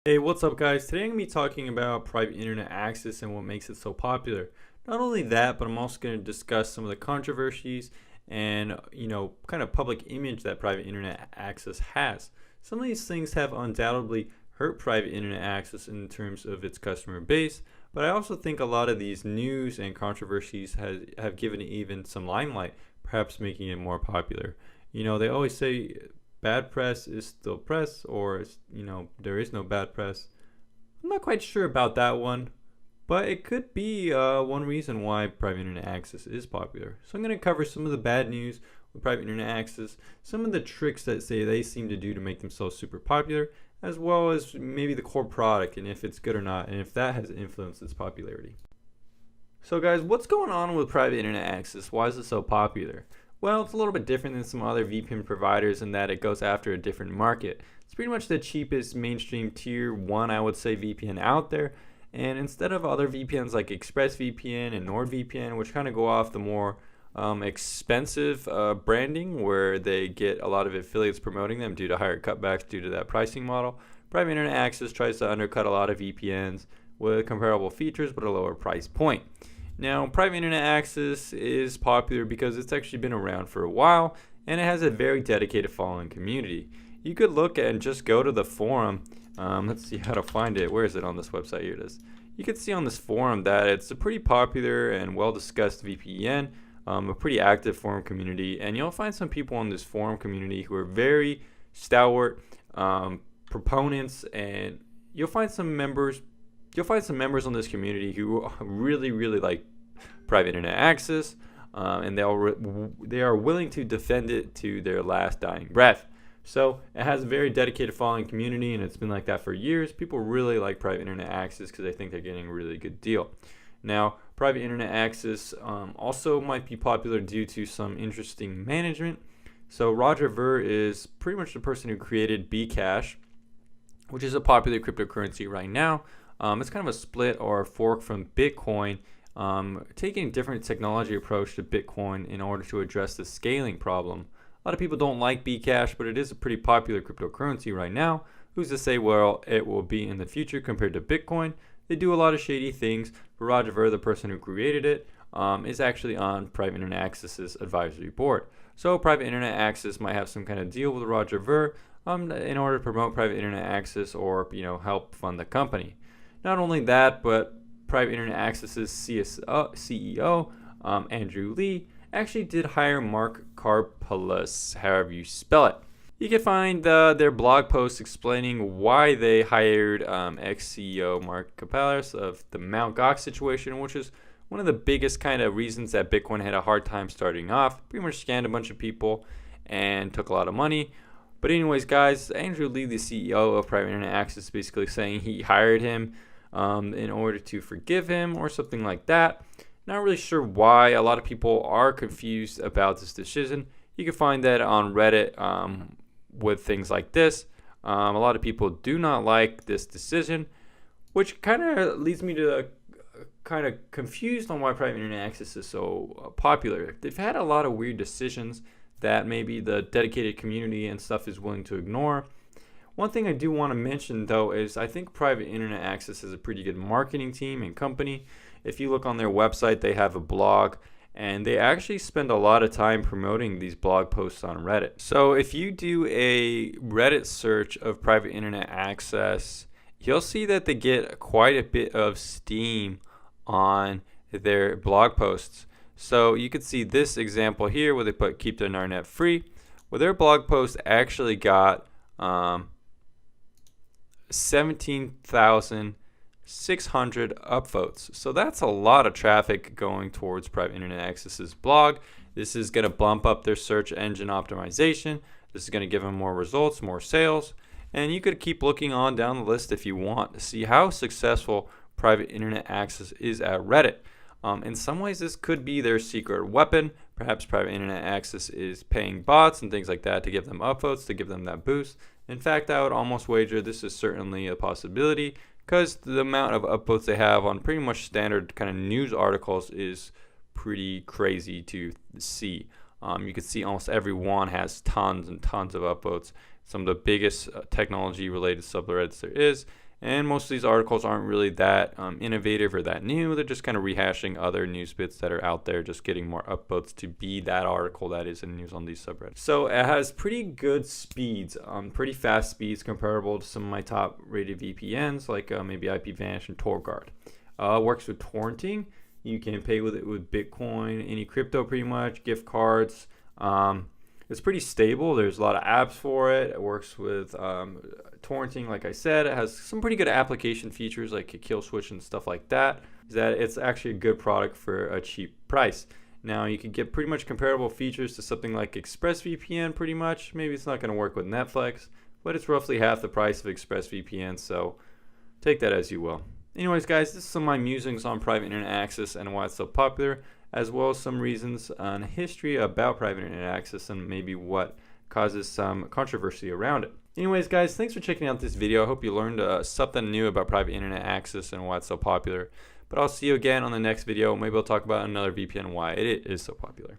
Hey, what's up, guys? Today I'm going to be talking about private internet access and what makes it so popular. Not only that, but I'm also going to discuss some of the controversies and, kind of public image that private internet access has. Some of these things have undoubtedly hurt private internet access in terms of its customer base, but I also think a lot of these news and controversies have given it even some limelight, perhaps making it more popular. They always say bad press is still press, or there is no bad press. I'm not quite sure about that one, but it could be one reason why private internet access is popular. So I'm going to cover some of the bad news with private internet access, some of the tricks that say they seem to do to make themselves super popular, as well as maybe the core product and if it's good or not, and if that has influenced its popularity. So guys, what's going on with private internet access? Why is it so popular? Well, it's a little bit different than some other VPN providers in that it goes after a different market. It's pretty much the cheapest mainstream tier 1, I would say, VPN out there. And instead of other VPNs like ExpressVPN and NordVPN, which kind of go off the more expensive branding where they get a lot of affiliates promoting them due to higher cutbacks due to that pricing model, private internet access tries to undercut a lot of VPNs with comparable features but a lower price point. Now, private internet access is popular because it's actually been around for a while and it has a very dedicated following community. You could look and just go to the forum. Let's see how to find it. Where is it on this website? Here it is. You can see on this forum that it's a pretty popular and well discussed VPN, a pretty active forum community, and you'll find some people in this forum community who are very stalwart proponents, and you'll find some members on this community who really like private internet access, and they are willing to defend it to their last dying breath. So it has a very dedicated following community, and it's been like that for years. People really like private internet access because they think they're getting a really good deal. Now, private internet access also might be popular due to some interesting management. So Roger Ver is pretty much the person who created Bcash, which is a popular cryptocurrency right now. It's kind of a split or a fork from Bitcoin, taking a different technology approach to Bitcoin in order to address the scaling problem. A lot of people don't like Bcash, but it is a pretty popular cryptocurrency right now. Who's to say, well, it will be in the future compared to Bitcoin? They do a lot of shady things, but Roger Ver, the person who created it, is actually on Private Internet Access's advisory board. So private internet access might have some kind of deal with Roger Ver in order to promote private internet access or help fund the company. Not only that, but Private Internet Access's CEO, Andrew Lee, actually did hire Mark Karpelès, however you spell it. You can find their blog post explaining why they hired ex-CEO Mark Karpelès of the Mt. Gox situation, which is one of the biggest kind of reasons that Bitcoin had a hard time starting off. Pretty much scammed a bunch of people and took a lot of money. But anyways, guys, Andrew Lee, the CEO of Private Internet Access, is basically saying he hired him in order to forgive him or something like that. Not really sure why. A lot of people are confused about this decision. You can find that on Reddit with things like this. A lot of people do not like this decision, which kind of leads me to kind of confused on why private internet access is so popular. They've had a lot of weird decisions that maybe the dedicated community and stuff is willing to ignore. One thing I do want to mention, though, is I think private internet access is a pretty good marketing team and company. If you look on their website, they have a blog, and they actually spend a lot of time promoting these blog posts on Reddit. So if you do a Reddit search of private internet access, you'll see that they get quite a bit of steam on their blog posts. So you could see this example here where they put keep their Narnet free. Well, their blog post actually got 17,600 upvotes. So that's a lot of traffic going towards Private Internet Access's blog. This is going to bump up their search engine optimization. This is going to give them more results, more sales. And you could keep looking on down the list if you want to see how successful Private Internet Access is at Reddit. In some ways, this could be their secret weapon. Perhaps Private Internet Access is paying bots and things like that to give them upvotes, to give them that boost. In fact, I would almost wager this is certainly a possibility because the amount of upvotes they have on pretty much standard kind of news articles is pretty crazy to see. You can see almost every one has tons and tons of upvotes. Some of the biggest technology-related subreddits there is. And most of these articles aren't really that innovative or that new. They're just kind of rehashing other news bits that are out there, just getting more upvotes to be that article that is in news on these subreddits. So it has pretty good speeds, pretty fast speeds comparable to some of my top rated VPNs like maybe IPVanish and TorGuard. Works with torrenting. You can pay with it with Bitcoin, any crypto pretty much, gift cards. It's pretty stable. There's a lot of apps for it. It works with torrenting, like I said. It has some pretty good application features like a kill switch and stuff like that. It's actually a good product for a cheap price. Now you can get pretty much comparable features to something like ExpressVPN pretty much. Maybe it's not going to work with Netflix, but it's roughly half the price of ExpressVPN, so take that as you will. Anyways, guys, this is some of my musings on private internet access and why it's so popular, as well as some reasons and history about private internet access and maybe what causes some controversy around it. Anyways, guys, thanks for checking out this video. I hope you learned something new about private internet access and why it's so popular. But I'll see you again on the next video. Maybe I'll talk about another VPN and why it is so popular.